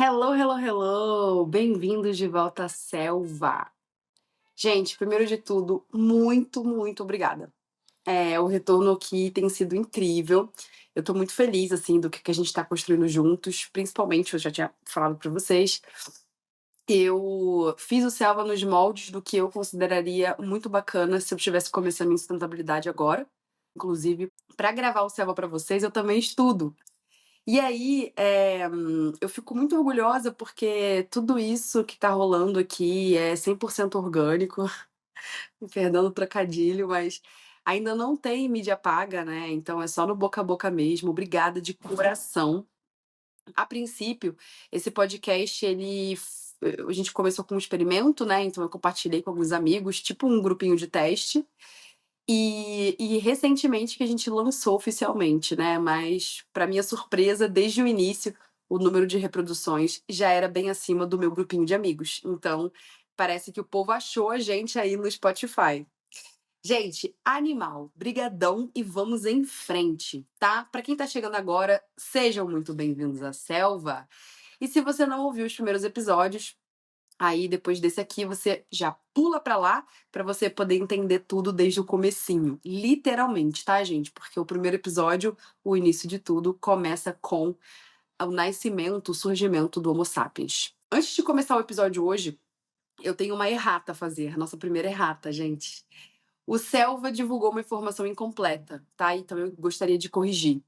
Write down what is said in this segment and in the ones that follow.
Hello, hello, hello! Bem-vindos de volta à selva. Gente, primeiro de tudo, muito obrigada. O retorno aqui tem sido incrível. Eu tô muito feliz, assim, do que a gente tá construindo juntos. Principalmente, eu já tinha falado pra vocês, eu fiz o Selva nos moldes do que eu consideraria muito bacana se eu estivesse começando em sustentabilidade agora. Inclusive, pra gravar o Selva pra vocês, eu também estudo. E aí, eu fico muito orgulhosa porque tudo isso que tá rolando aqui é 100% orgânico, me perdão o trocadilho, mas ainda não tem mídia paga, né? Então é só no boca a boca mesmo. Obrigada de coração. A princípio, esse podcast, a gente começou com um experimento, né? Então eu compartilhei com alguns amigos, tipo um grupinho de teste. E recentemente que a gente lançou oficialmente, né? Mas, para minha surpresa, desde o início, o número de reproduções já era bem acima do meu grupinho de amigos. Então, parece que o povo achou a gente aí no Spotify. Gente, animal, brigadão e vamos em frente, tá? Para quem tá chegando agora, sejam muito bem-vindos à selva. E se você não ouviu os primeiros episódios, aí depois desse aqui você já pula pra lá pra você poder entender tudo desde o comecinho, literalmente, tá, gente? Porque o primeiro episódio, o início de tudo, começa com o nascimento, o surgimento do Homo sapiens. Antes de começar o episódio hoje, eu tenho uma errata a fazer, nossa primeira errata, gente. O Selva divulgou uma informação incompleta, tá? Então eu gostaria de corrigir.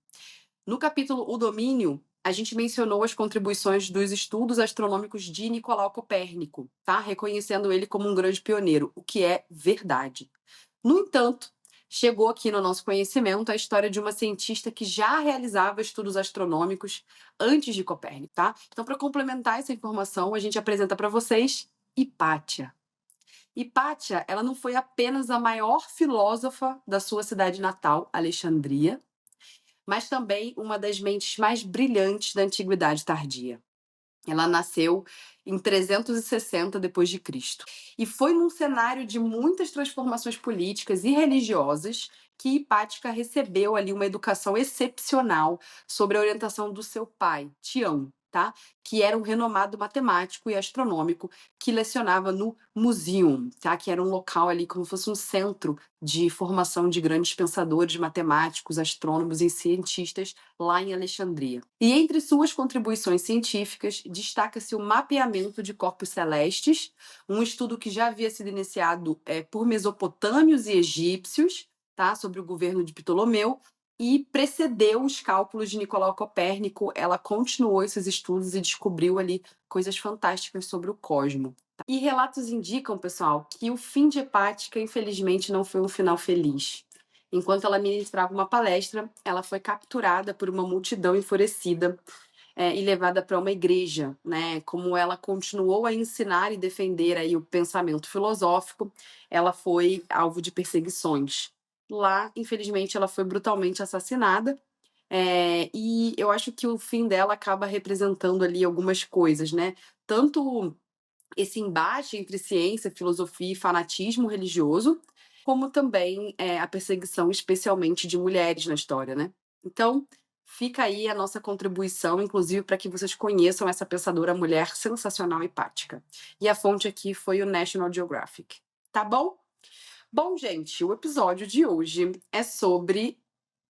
No capítulo O Domínio, a gente mencionou as contribuições dos estudos astronômicos de Nicolau Copérnico, tá? Reconhecendo ele como um grande pioneiro, o que é verdade. No entanto, chegou aqui no nosso conhecimento a história de uma cientista que já realizava estudos astronômicos antes de Copérnico, tá? Então, para complementar essa informação, a gente apresenta para vocês Hipátia. Hipátia, ela não foi apenas a maior filósofa da sua cidade natal, Alexandria, mas também uma das mentes mais brilhantes da antiguidade tardia. Ela nasceu em 360 depois de Cristo. E foi num cenário de muitas transformações políticas e religiosas que Hipática recebeu ali uma educação excepcional sobre a orientação do seu pai, Tião, tá? Que era um renomado matemático e astronômico que lecionava no Museum, tá? Que era um local ali como se fosse um centro de formação de grandes pensadores, matemáticos, astrônomos e cientistas lá em Alexandria. E entre suas contribuições científicas, destaca-se o mapeamento de corpos celestes, um estudo que já havia sido iniciado por mesopotâmios e egípcios, tá, sobre o governo de Ptolomeu, e precedeu os cálculos de Nicolau Copérnico. Ela continuou esses estudos e descobriu ali coisas fantásticas sobre o cosmos. E relatos indicam, pessoal, que o fim de Hepática, infelizmente, não foi um final feliz. Enquanto ela ministrava uma palestra, ela foi capturada por uma multidão enfurecida e levada para uma igreja, né? Como ela continuou a ensinar e defender aí o pensamento filosófico, ela foi alvo de perseguições. Lá, infelizmente, ela foi brutalmente assassinada. E eu acho que o fim dela acaba representando ali algumas coisas, né? Tanto esse embate entre ciência, filosofia e fanatismo religioso, como também a perseguição, especialmente de mulheres na história, né? Então, fica aí a nossa contribuição, inclusive para que vocês conheçam essa pensadora mulher sensacional e empática. E a fonte aqui foi o National Geographic. Tá bom? Bom, gente, o episódio de hoje é sobre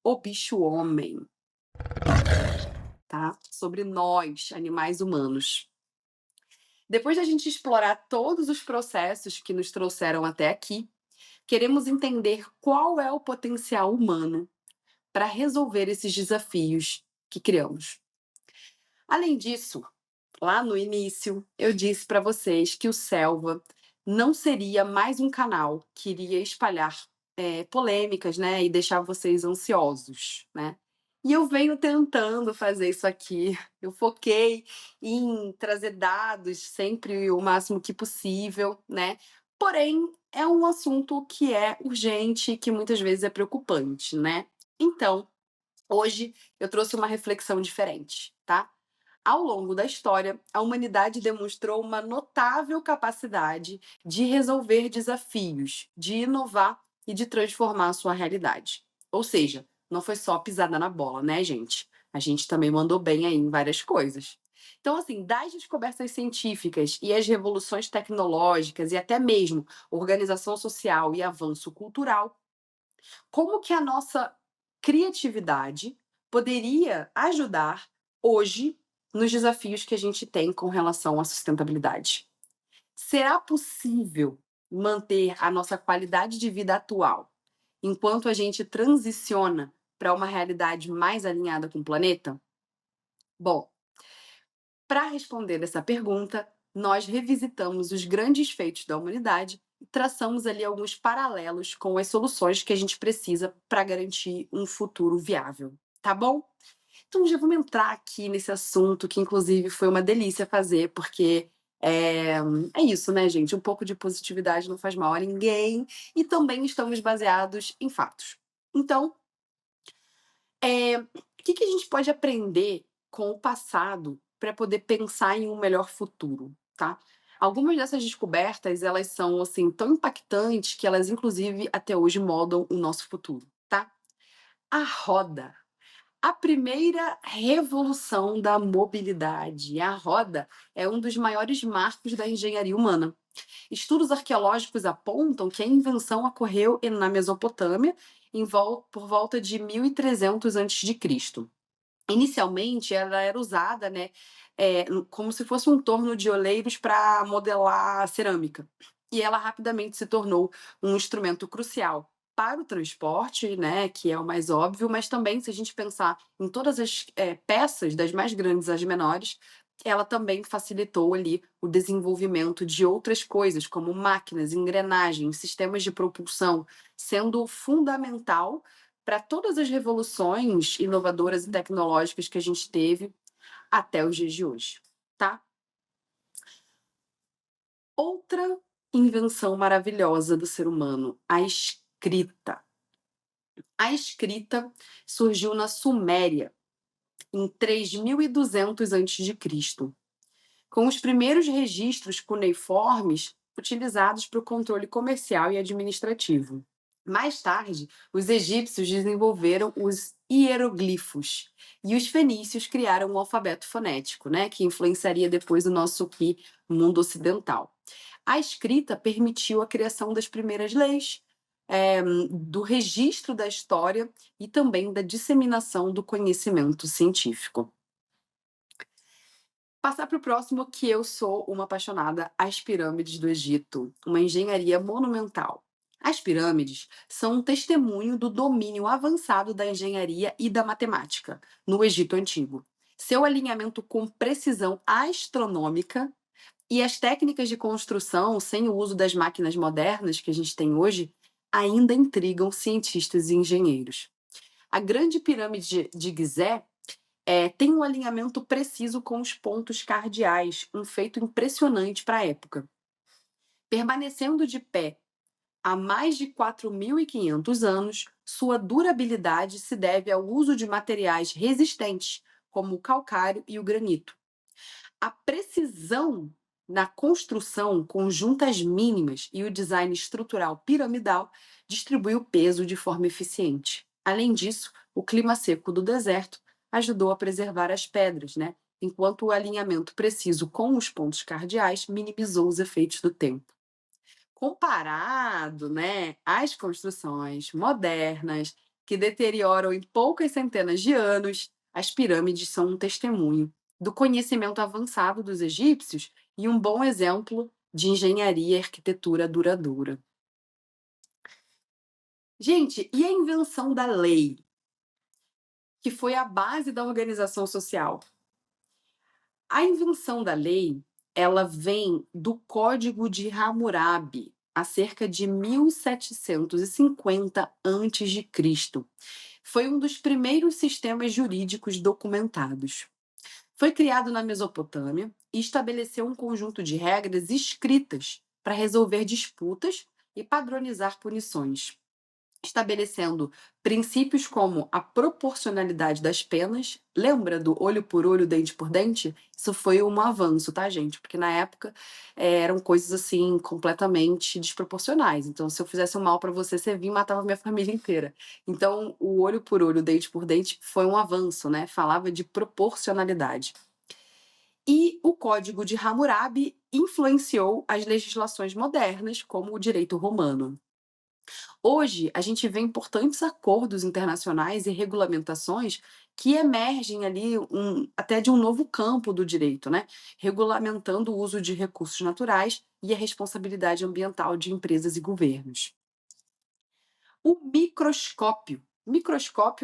o bicho-homem, tá? Sobre nós, animais humanos. Depois da gente explorar todos os processos que nos trouxeram até aqui, queremos entender qual é o potencial humano para resolver esses desafios que criamos. Além disso, lá no início, eu disse para vocês que o Selva não seria mais um canal que iria espalhar polêmicas, né, e deixar vocês ansiosos, né? E eu venho tentando fazer isso aqui. Eu foquei em trazer dados sempre o máximo que possível, né? Porém, é um assunto que é urgente e que muitas vezes é preocupante, né? Então, hoje eu trouxe uma reflexão diferente, tá? Ao longo da história, a humanidade demonstrou uma notável capacidade de resolver desafios, de inovar e de transformar a sua realidade. Ou seja, não foi só pisada na bola, né, gente? A gente também mandou bem aí em várias coisas. Então, assim, das descobertas científicas e as revoluções tecnológicas e até mesmo organização social e avanço cultural, como que a nossa criatividade poderia ajudar hoje nos desafios que a gente tem com relação à sustentabilidade? Será possível manter a nossa qualidade de vida atual enquanto a gente transiciona para uma realidade mais alinhada com o planeta? Bom, para responder essa pergunta, nós revisitamos os grandes feitos da humanidade e traçamos ali alguns paralelos com as soluções que a gente precisa para garantir um futuro viável, tá bom? Então já vamos entrar aqui nesse assunto que inclusive foi uma delícia fazer, porque é, é isso, né, gente? Um pouco de positividade não faz mal a ninguém e também estamos baseados em fatos. Então, o que a gente pode aprender com o passado para poder pensar em um melhor futuro, tá? Algumas dessas descobertas, elas são assim tão impactantes que elas inclusive até hoje moldam o nosso futuro, tá? A roda, a primeira revolução da mobilidade. A roda é um dos maiores marcos da engenharia humana. Estudos arqueológicos apontam que a invenção ocorreu na Mesopotâmia por volta de 1300 a.C. Inicialmente, ela era usada, né, como se fosse um torno de oleiros para modelar cerâmica. E ela rapidamente se tornou um instrumento crucial para o transporte, né, que é o mais óbvio, mas também, se a gente pensar em todas as peças, das mais grandes às menores, ela também facilitou ali o desenvolvimento de outras coisas, como máquinas, engrenagens, sistemas de propulsão, sendo fundamental para todas as revoluções inovadoras e tecnológicas que a gente teve até os dias de hoje, tá? Outra invenção maravilhosa do ser humano, a escrita. A escrita surgiu na Suméria em 3200 a.C., com os primeiros registros cuneiformes utilizados para o controle comercial e administrativo. Mais tarde, os egípcios desenvolveram os hieroglifos e os fenícios criaram o alfabeto fonético, né, que influenciaria depois o nosso mundo ocidental. A escrita permitiu a criação das primeiras leis, do registro da história e também da disseminação do conhecimento científico. Passar para o próximo, que eu sou uma apaixonada, as pirâmides do Egito, uma engenharia monumental. As pirâmides são um testemunho do domínio avançado da engenharia e da matemática no Egito Antigo. Seu alinhamento com precisão astronômica e as técnicas de construção sem o uso das máquinas modernas que a gente tem hoje ainda intrigam cientistas e engenheiros. A Grande Pirâmide de Gizé tem um alinhamento preciso com os pontos cardeais, um feito impressionante para a época. Permanecendo de pé há mais de 4.500 anos, sua durabilidade se deve ao uso de materiais resistentes, como o calcário e o granito. A precisão na construção com juntas mínimas e o design estrutural piramidal distribui o peso de forma eficiente. Além disso, o clima seco do deserto ajudou a preservar as pedras, né? Enquanto o alinhamento preciso com os pontos cardeais minimizou os efeitos do tempo. Comparado, né, às construções modernas que deterioram em poucas centenas de anos, as pirâmides são um testemunho do conhecimento avançado dos egípcios e um bom exemplo de engenharia e arquitetura duradoura. Gente, e a invenção da lei, que foi a base da organização social? A invenção da lei, ela vem do Código de Hammurabi, há cerca de 1750 a.C. Foi um dos primeiros sistemas jurídicos documentados. Foi criado na Mesopotâmia e estabeleceu um conjunto de regras escritas para resolver disputas e padronizar punições, estabelecendo princípios como a proporcionalidade das penas. Lembra do olho por olho, dente por dente? Isso foi um avanço, tá, gente? Porque na época eram coisas assim completamente desproporcionais. Então, se eu fizesse um mal para você, você vinha e matava minha família inteira. Então, o olho por olho, dente por dente foi um avanço, né? Falava de proporcionalidade. E o Código de Hammurabi influenciou as legislações modernas, como o direito romano. Hoje, a gente vê importantes acordos internacionais e regulamentações que emergem ali até de um novo campo do direito, né? Regulamentando o uso de recursos naturais e a responsabilidade ambiental de empresas e governos. O microscópio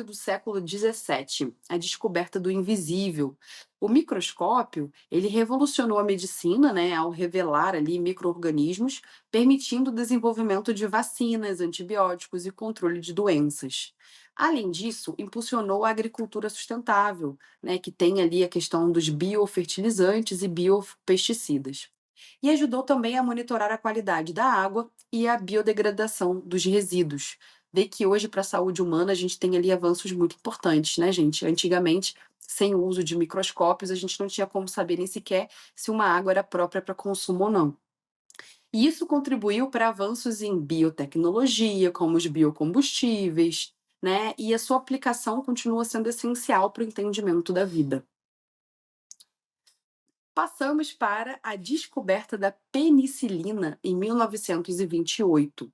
do século XVII, a descoberta do invisível. O microscópio, ele revolucionou a medicina, né, ao revelar ali micro-organismos, permitindo o desenvolvimento de vacinas, antibióticos e controle de doenças. Além disso, impulsionou a agricultura sustentável, né, que tem ali a questão dos biofertilizantes e biopesticidas. E ajudou também a monitorar a qualidade da água e a biodegradação dos resíduos. Vê que hoje, para a saúde humana, a gente tem ali avanços muito importantes, né, gente? Antigamente, sem o uso de microscópios, a gente não tinha como saber nem sequer se uma água era própria para consumo ou não. E isso contribuiu para avanços em biotecnologia, como os biocombustíveis, né? E a sua aplicação continua sendo essencial para o entendimento da vida. Passamos para a descoberta da penicilina em 1928.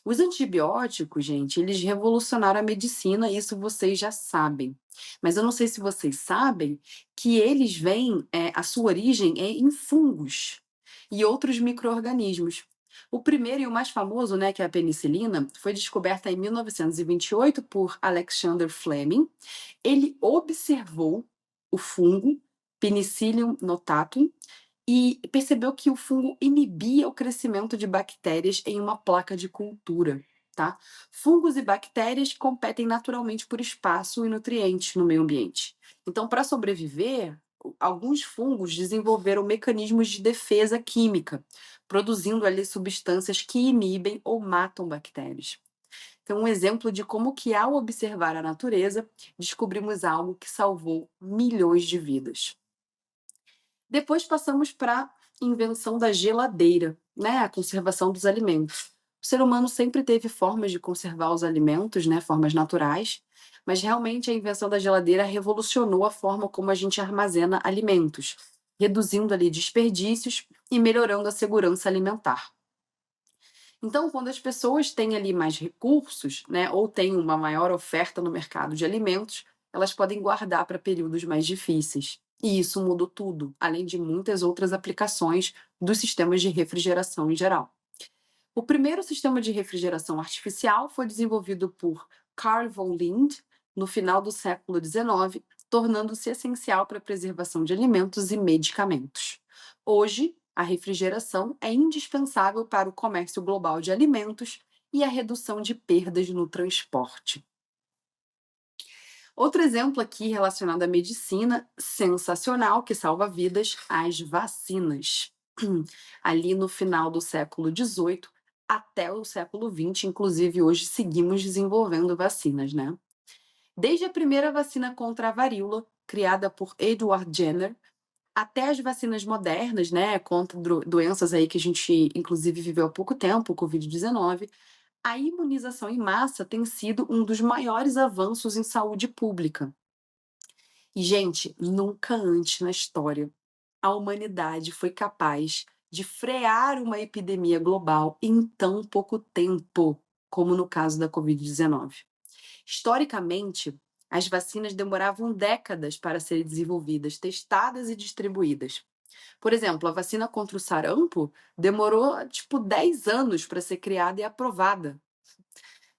Os antibióticos, gente, eles revolucionaram a medicina, isso vocês já sabem. Mas eu não sei se vocês sabem que eles vêm, a sua origem é em fungos e outros micro-organismos. O primeiro e o mais famoso, né, que é a penicilina, foi descoberta em 1928 por Alexander Fleming. Ele observou o fungo Penicillium notatum e percebeu que o fungo inibia o crescimento de bactérias em uma placa de cultura, tá? Fungos e bactérias competem naturalmente por espaço e nutrientes no meio ambiente. Então, para sobreviver, alguns fungos desenvolveram mecanismos de defesa química, produzindo ali substâncias que inibem ou matam bactérias. Então, um exemplo de como que ao observar a natureza, descobrimos algo que salvou milhões de vidas. Depois passamos para a invenção da geladeira, né, a conservação dos alimentos. O ser humano sempre teve formas de conservar os alimentos, né, formas naturais, mas realmente a invenção da geladeira revolucionou a forma como a gente armazena alimentos, reduzindo ali desperdícios e melhorando a segurança alimentar. Então, quando as pessoas têm ali mais recursos, né, ou têm uma maior oferta no mercado de alimentos, elas podem guardar para períodos mais difíceis. E isso mudou tudo, além de muitas outras aplicações dos sistemas de refrigeração em geral. O primeiro sistema de refrigeração artificial foi desenvolvido por Carl von Linde no final do século XIX, tornando-se essencial para a preservação de alimentos e medicamentos. Hoje, a refrigeração é indispensável para o comércio global de alimentos e a redução de perdas no transporte. Outro exemplo aqui relacionado à medicina, sensacional, que salva vidas, as vacinas. Ali no final do século XVIII até o século XX, inclusive hoje seguimos desenvolvendo vacinas, né? Desde a primeira vacina contra a varíola, criada por Edward Jenner, até as vacinas modernas, né, contra doenças aí que a gente inclusive viveu há pouco tempo, o Covid-19, a imunização em massa tem sido um dos maiores avanços em saúde pública. E, gente, nunca antes na história a humanidade foi capaz de frear uma epidemia global em tão pouco tempo, como no caso da Covid-19. Historicamente, as vacinas demoravam décadas para serem desenvolvidas, testadas e distribuídas. Por exemplo, a vacina contra o sarampo demorou tipo 10 anos para ser criada e aprovada.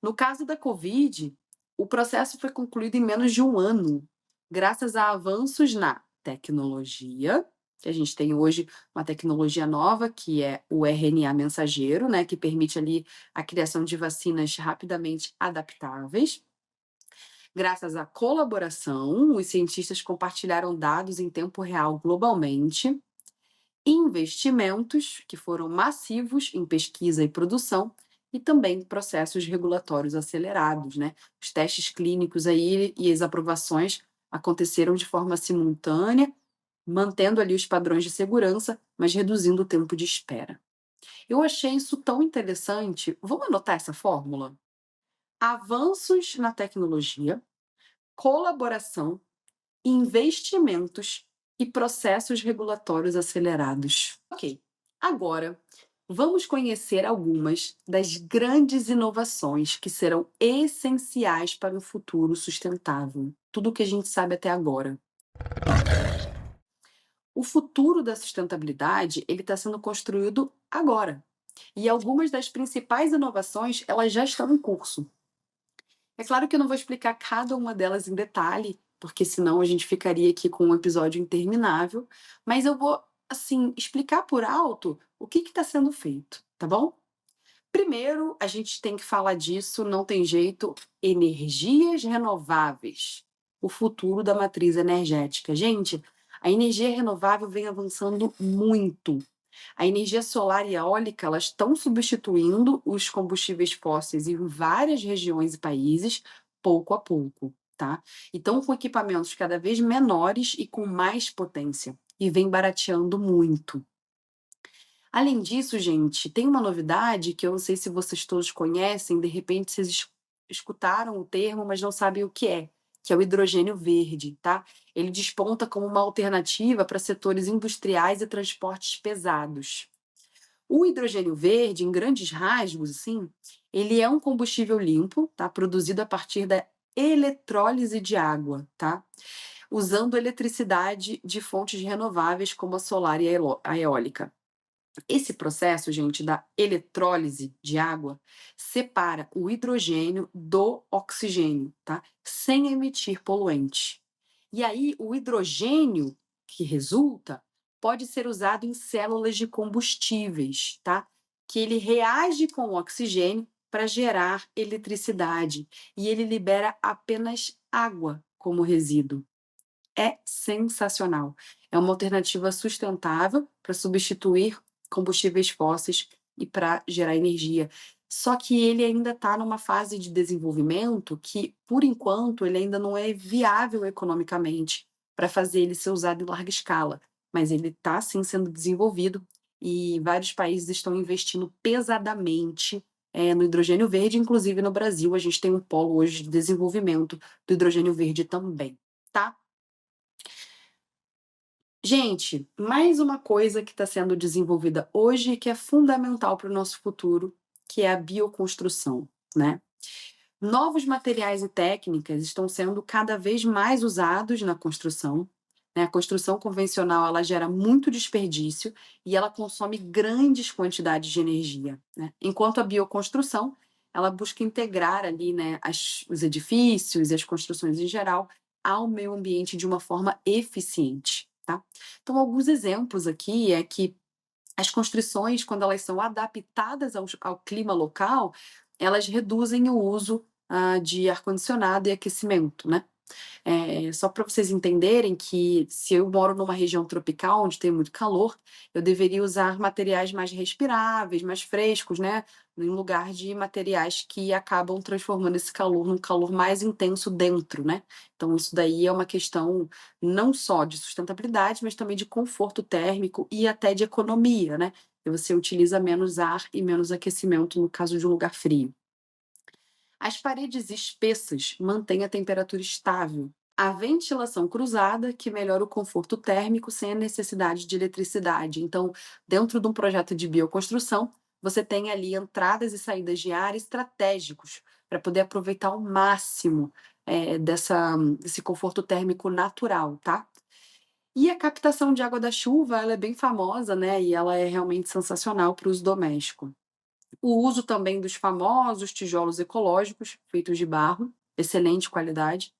No caso da Covid, o processo foi concluído em menos de um ano, graças a avanços na tecnologia, que a gente tem hoje uma tecnologia nova, que é o RNA mensageiro, né, que permite ali a criação de vacinas rapidamente adaptáveis. Graças à colaboração, os cientistas compartilharam dados em tempo real globalmente, investimentos que foram massivos em pesquisa e produção e também processos regulatórios acelerados, né? Os testes clínicos aí e as aprovações aconteceram de forma simultânea, mantendo ali os padrões de segurança, mas reduzindo o tempo de espera. Eu achei isso tão interessante. Vamos anotar essa fórmula? Avanços na tecnologia, colaboração, investimentos e processos regulatórios acelerados. Ok, agora vamos conhecer algumas das grandes inovações que serão essenciais para um futuro sustentável. Tudo o que a gente sabe até agora. O futuro da sustentabilidade, ele está sendo construído agora. E algumas das principais inovações, elas já estão em curso. É claro que eu não vou explicar cada uma delas em detalhe, porque senão a gente ficaria aqui com um episódio interminável, mas eu vou, assim, explicar por alto o que está sendo feito, tá bom? Primeiro, a gente tem que falar disso, não tem jeito, energias renováveis, o futuro da matriz energética. Gente, a energia renovável vem avançando muito. A energia solar e eólica, elas estão substituindo os combustíveis fósseis em várias regiões e países, pouco a pouco, tá? Então, com equipamentos cada vez menores e com mais potência, e vem barateando muito. Além disso, gente, tem uma novidade que eu não sei se vocês todos conhecem, de repente vocês escutaram o termo, mas não sabem o que é o hidrogênio verde, tá? Ele desponta como uma alternativa para setores industriais e transportes pesados. O hidrogênio verde, em grandes rasgos, assim, ele é um combustível limpo, tá? Produzido a partir da eletrólise de água, tá? Usando eletricidade de fontes renováveis como a solar e a eólica. Esse processo, gente, da eletrólise de água separa o hidrogênio do oxigênio, tá? Sem emitir poluente. E aí, o hidrogênio que resulta pode ser usado em células de combustíveis, tá? Que ele reage com o oxigênio para gerar eletricidade e ele libera apenas água como resíduo. É sensacional. É uma alternativa sustentável para substituir combustíveis fósseis e para gerar energia. Só que ele ainda está numa fase de desenvolvimento que, por enquanto, ele ainda não é viável economicamente para fazer ele ser usado em larga escala. Mas ele está sim sendo desenvolvido e vários países estão investindo pesadamente no hidrogênio verde, inclusive no Brasil. A gente tem um polo hoje de desenvolvimento do hidrogênio verde também, tá? Gente, mais uma coisa que está sendo desenvolvida hoje que é fundamental para o nosso futuro, que é a bioconstrução, né? Novos materiais e técnicas estão sendo cada vez mais usados na construção, né? A construção convencional, ela gera muito desperdício e ela consome grandes quantidades de energia, né? Enquanto a bioconstrução, ela busca integrar ali, né, os edifícios e as construções em geral ao meio ambiente de uma forma eficiente, tá? Então, alguns exemplos aqui é que as construções, quando elas são adaptadas ao clima local, elas reduzem o uso de ar-condicionado e aquecimento, né? Só para vocês entenderem que se eu moro numa região tropical onde tem muito calor, eu deveria usar materiais mais respiráveis, mais frescos, né? Em lugar de materiais que acabam transformando esse calor num calor mais intenso dentro, né? Então, isso daí é uma questão não só de sustentabilidade, mas também de conforto térmico e até de economia, né? E você utiliza menos ar e menos aquecimento no caso de um lugar frio. As paredes espessas mantêm a temperatura estável. A ventilação cruzada, que melhora o conforto térmico sem a necessidade de eletricidade. Então, dentro de um projeto de bioconstrução, você tem ali entradas e saídas de ar estratégicos para poder aproveitar ao máximo desse conforto térmico natural, tá? E a captação de água da chuva, ela é bem famosa, né? E ela é realmente sensacional para o uso doméstico. O uso também dos famosos tijolos ecológicos, feitos de barro, excelente qualidade,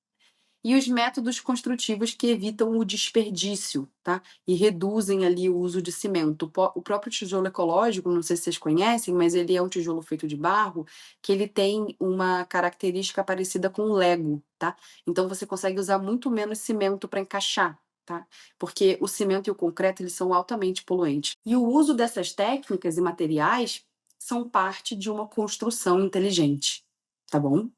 e os métodos construtivos que evitam o desperdício, tá? E reduzem ali o uso de cimento. O próprio tijolo ecológico, não sei se vocês conhecem, mas ele é um tijolo feito de barro, que ele tem uma característica parecida com o Lego, tá? Então você consegue usar muito menos cimento para encaixar, tá? Porque o cimento e o concreto, eles são altamente poluentes. E o uso dessas técnicas e materiais são parte de uma construção inteligente, tá bom?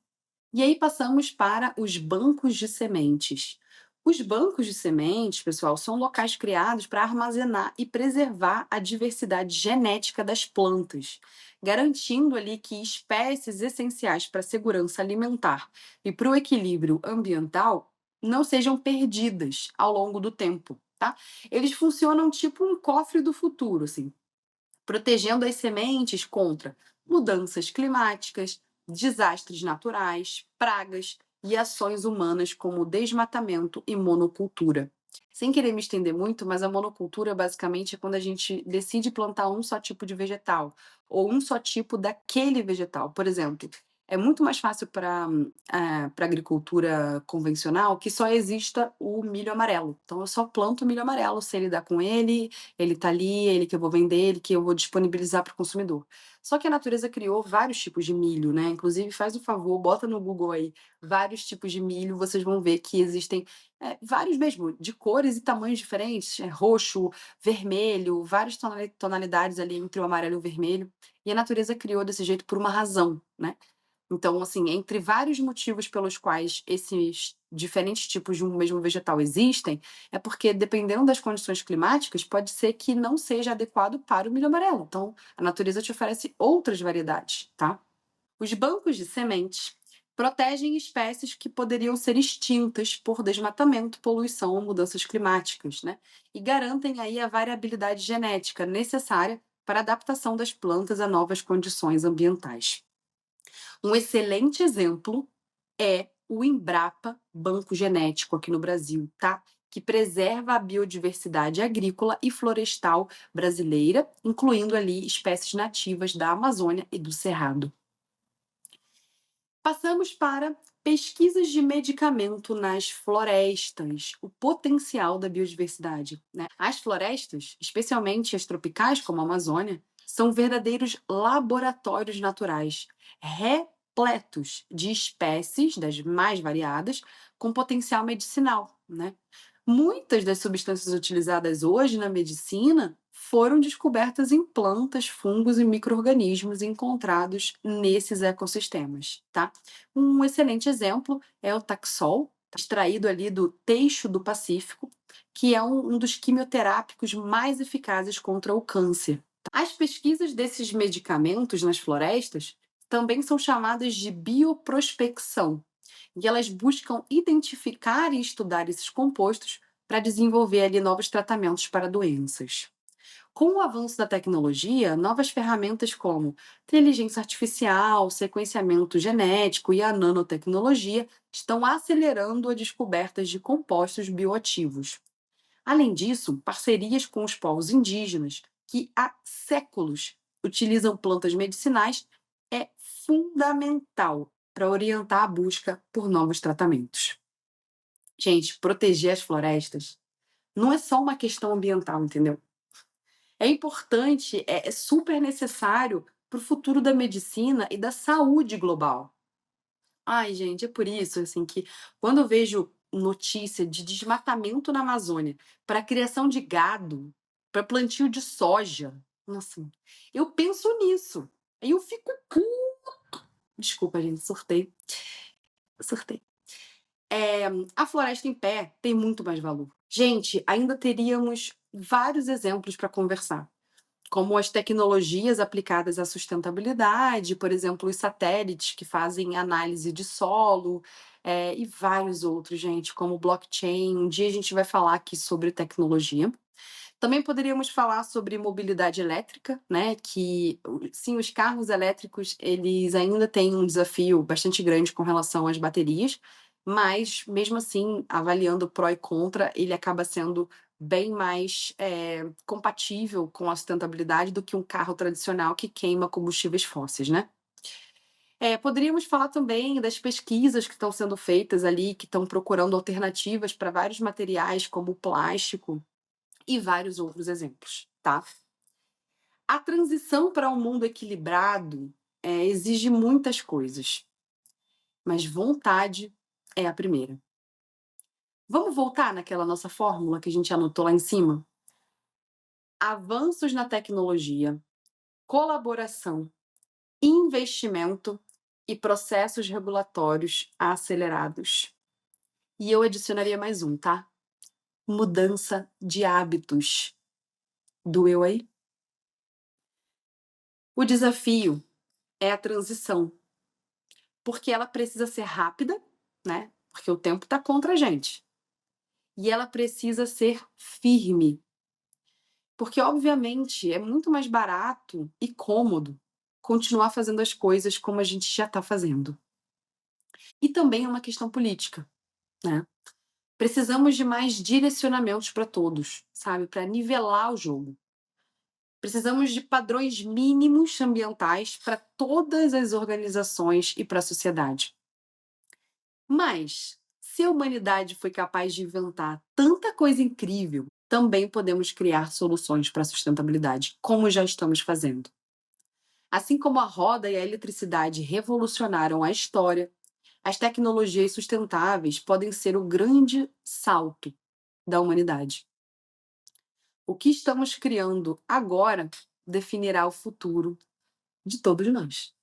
E aí passamos para os bancos de sementes. Os bancos de sementes, pessoal, são locais criados para armazenar e preservar a diversidade genética das plantas, garantindo ali que espécies essenciais para a segurança alimentar e para o equilíbrio ambiental não sejam perdidas ao longo do tempo. tá? Eles funcionam tipo um cofre do futuro, assim, protegendo as sementes contra mudanças climáticas, desastres naturais, pragas e ações humanas como desmatamento e monocultura. Sem querer me estender muito, mas a monocultura basicamente é quando a gente decide plantar um só tipo de vegetal ou um só tipo daquele vegetal. Por exemplo, é muito mais fácil para agricultura convencional que só exista o milho amarelo. Então eu só planto milho amarelo, sei lidar com ele tá ali, ele que eu vou vender, ele que eu vou disponibilizar para o consumidor. Só que a natureza criou vários tipos de milho, né? Inclusive, faz o favor, bota no Google aí vários tipos de milho, vocês vão ver que existem vários mesmo, de cores e tamanhos diferentes, roxo, vermelho, várias tonalidades ali entre o amarelo e o vermelho. E a natureza criou desse jeito por uma razão, né? Então, assim, entre vários motivos pelos quais esses diferentes tipos de um mesmo vegetal existem, é porque, dependendo das condições climáticas, pode ser que não seja adequado para o milho amarelo. Então, a natureza te oferece outras variedades, tá? Os bancos de sementes protegem espécies que poderiam ser extintas por desmatamento, poluição ou mudanças climáticas, né? E garantem aí a variabilidade genética necessária para a adaptação das plantas a novas condições ambientais. Um excelente exemplo é o Embrapa Banco Genético aqui no Brasil, tá? Que preserva a biodiversidade agrícola e florestal brasileira, incluindo ali espécies nativas da Amazônia e do Cerrado. Passamos para pesquisas de medicamento nas florestas, o potencial da biodiversidade, né? As florestas, especialmente as tropicais, como a Amazônia, são verdadeiros laboratórios naturais, repletos de espécies das mais variadas com potencial medicinal, né? Muitas das substâncias utilizadas hoje na medicina foram descobertas em plantas, fungos e micro-organismos encontrados nesses ecossistemas, tá? Um excelente exemplo é o Taxol, extraído ali do teixo do Pacífico, que é um dos quimioterápicos mais eficazes contra o câncer. As pesquisas desses medicamentos nas florestas também são chamadas de bioprospecção, e elas buscam identificar e estudar esses compostos para desenvolver ali novos tratamentos para doenças. Com o avanço da tecnologia, novas ferramentas como inteligência artificial, sequenciamento genético e a nanotecnologia estão acelerando a descoberta de compostos bioativos. Além disso, parcerias com os povos indígenas, que há séculos utilizam plantas medicinais, é fundamental para orientar a busca por novos tratamentos. Gente, proteger as florestas não é só uma questão ambiental, entendeu? É importante, é super necessário para o futuro da medicina e da saúde global. Ai, gente, é por isso assim que quando eu vejo notícia de desmatamento na Amazônia para criação de gado, para plantio de soja, nossa, eu penso nisso. Aí eu fico desculpa, gente, surtei. A floresta em pé tem muito mais valor. Gente, ainda teríamos vários exemplos para conversar, como as tecnologias aplicadas à sustentabilidade, por exemplo, os satélites que fazem análise de solo, e vários outros, gente, como blockchain. Um dia a gente vai falar aqui sobre tecnologia. Também poderíamos falar sobre mobilidade elétrica, né? Que sim, os carros elétricos eles ainda têm um desafio bastante grande com relação às baterias, mas mesmo assim, avaliando pró e contra, ele acaba sendo bem mais compatível com a sustentabilidade do que um carro tradicional que queima combustíveis fósseis, né? Poderíamos falar também das pesquisas que estão sendo feitas ali, que estão procurando alternativas para vários materiais, como o plástico, e vários outros exemplos, tá? A transição para um mundo equilibrado exige muitas coisas, mas vontade é a primeira. Vamos voltar naquela nossa fórmula que a gente anotou lá em cima? Avanços na tecnologia, colaboração, investimento e processos regulatórios acelerados. E eu adicionaria mais um, tá? Mudança de hábitos. Doeu aí? O desafio é a transição, porque ela precisa ser rápida, né? Porque o tempo está contra a gente. e ela precisa ser firme. Porque, obviamente, é muito mais barato e cômodo continuar fazendo as coisas como a gente já está fazendo. E também é uma questão política, né? Precisamos de mais direcionamentos para todos, sabe? Para nivelar o jogo. Precisamos de padrões mínimos ambientais para todas as organizações e para a sociedade. Mas, se a humanidade foi capaz de inventar tanta coisa incrível, também podemos criar soluções para a sustentabilidade, como já estamos fazendo. Assim como a roda e a eletricidade revolucionaram a história, as tecnologias sustentáveis podem ser o grande salto da humanidade. O que estamos criando agora definirá o futuro de todos nós.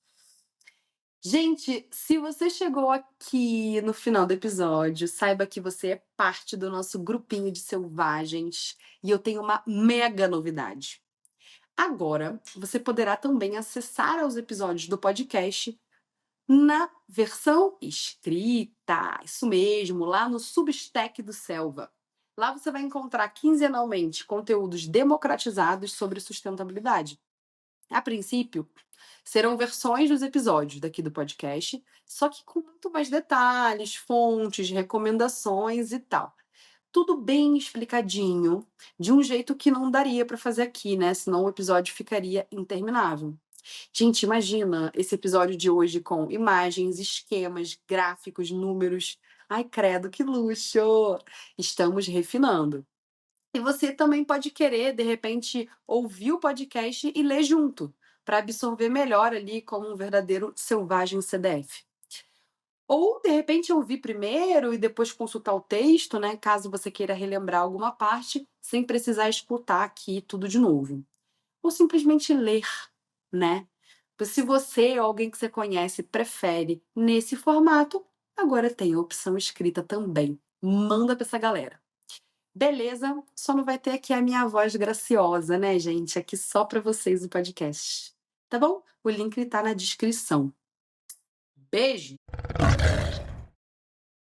Gente, se você chegou aqui no final do episódio, saiba que você é parte do nosso grupinho de selvagens e eu tenho uma mega novidade. Agora, você poderá também acessar os episódios do podcast na versão escrita, isso mesmo, lá no Substack do Selva. Lá você vai encontrar quinzenalmente conteúdos democratizados sobre sustentabilidade. A princípio, serão versões dos episódios daqui do podcast, só que com muito mais detalhes, fontes, recomendações e tal. Tudo bem explicadinho, de um jeito que não daria para fazer aqui, né? Senão o episódio ficaria interminável. Gente, imagina esse episódio de hoje com imagens, esquemas, gráficos, números. Ai, credo, que luxo! Estamos refinando. E você também pode querer, de repente, ouvir o podcast e ler junto, para absorver melhor ali como um verdadeiro selvagem CDF. Ou, de repente, ouvir primeiro e depois consultar o texto, né? Caso você queira relembrar alguma parte, sem precisar escutar aqui tudo de novo. Ou simplesmente ler, né? Se você ou alguém que você conhece prefere nesse formato, agora tem a opção escrita também. Manda para essa galera. Beleza? Só não vai ter aqui a minha voz graciosa, né, gente? Aqui só para vocês o podcast. Tá bom? O link tá na descrição. Beijo!